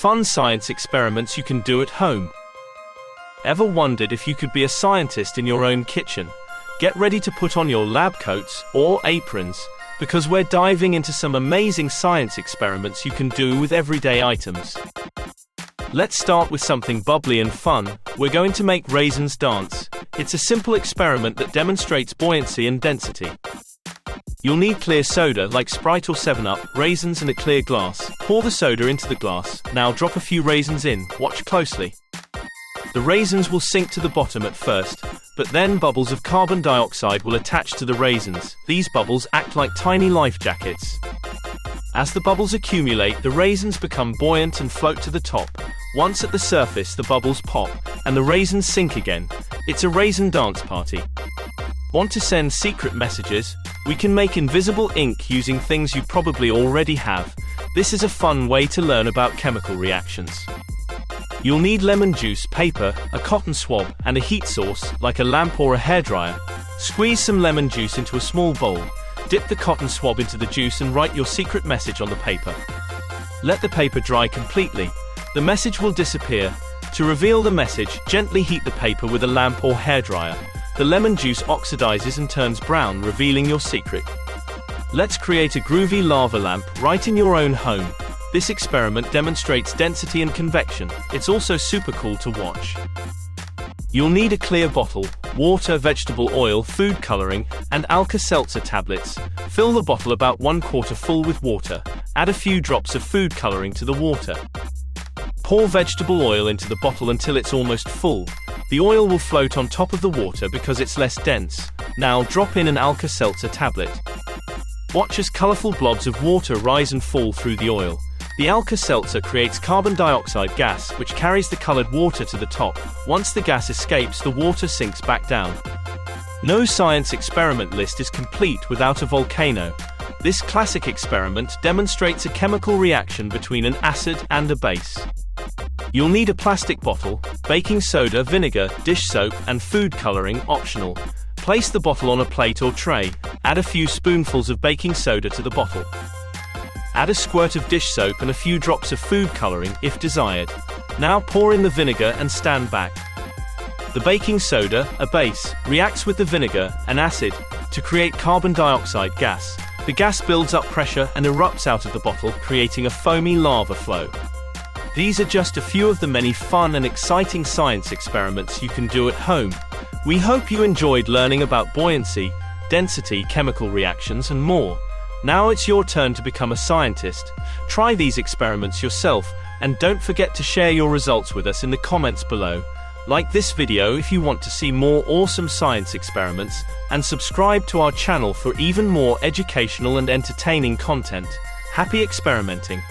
Fun science experiments you can do at home. Ever wondered if you could be a scientist in your own kitchen? Get ready to put on your lab coats or aprons, because we're diving into some amazing science experiments you can do with everyday items. Let's start with something bubbly and fun. We're going to make raisins dance. It's a simple experiment that demonstrates buoyancy and density. You'll need clear soda like Sprite or 7-Up, raisins and a clear glass. Pour the soda into the glass. Now drop a few raisins in. Watch closely. The raisins will sink to the bottom at first, but then bubbles of carbon dioxide will attach to the raisins. These bubbles act like tiny life jackets. As the bubbles accumulate, the raisins become buoyant and float to the top. Once at the surface, the bubbles pop, and the raisins sink again. It's a raisin dance party. Want to send secret messages? We can make invisible ink using things you probably already have. This is a fun way to learn about chemical reactions. You'll need lemon juice, paper, a cotton swab, and a heat source, like a lamp or a hairdryer. Squeeze some lemon juice into a small bowl. Dip the cotton swab into the juice and write your secret message on the paper. Let the paper dry completely. The message will disappear. To reveal the message, gently heat the paper with a lamp or hairdryer. The lemon juice oxidizes and turns brown, revealing your secret. Let's create a groovy lava lamp right in your own home. This experiment demonstrates density and convection. It's also super cool to watch. You'll need a clear bottle, water, vegetable oil, food coloring, and Alka-Seltzer tablets. Fill the bottle about 1/4 full with water. Add a few drops of food coloring to the water. Pour vegetable oil into the bottle until it's almost full. The oil will float on top of the water because it's less dense. Now drop in an Alka-Seltzer tablet. Watch as colorful blobs of water rise and fall through the oil. The Alka-Seltzer creates carbon dioxide gas, which carries the colored water to the top. Once the gas escapes, the water sinks back down. No science experiment list is complete without a volcano. This classic experiment demonstrates a chemical reaction between an acid and a base. You'll need a plastic bottle, baking soda, vinegar, dish soap, and food coloring optional. Place the bottle on a plate or tray. Add a few spoonfuls of baking soda to the bottle. Add a squirt of dish soap and a few drops of food coloring if desired. Now pour in the vinegar and stand back. The baking soda, a base, reacts with the vinegar, an acid, to create carbon dioxide gas. The gas builds up pressure and erupts out of the bottle, creating a foamy lava flow. These are just a few of the many fun and exciting science experiments you can do at home. We hope you enjoyed learning about buoyancy, density, chemical reactions, and more. Now it's your turn to become a scientist. Try these experiments yourself, and don't forget to share your results with us in the comments below. Like this video if you want to see more awesome science experiments, and subscribe to our channel for even more educational and entertaining content. Happy experimenting!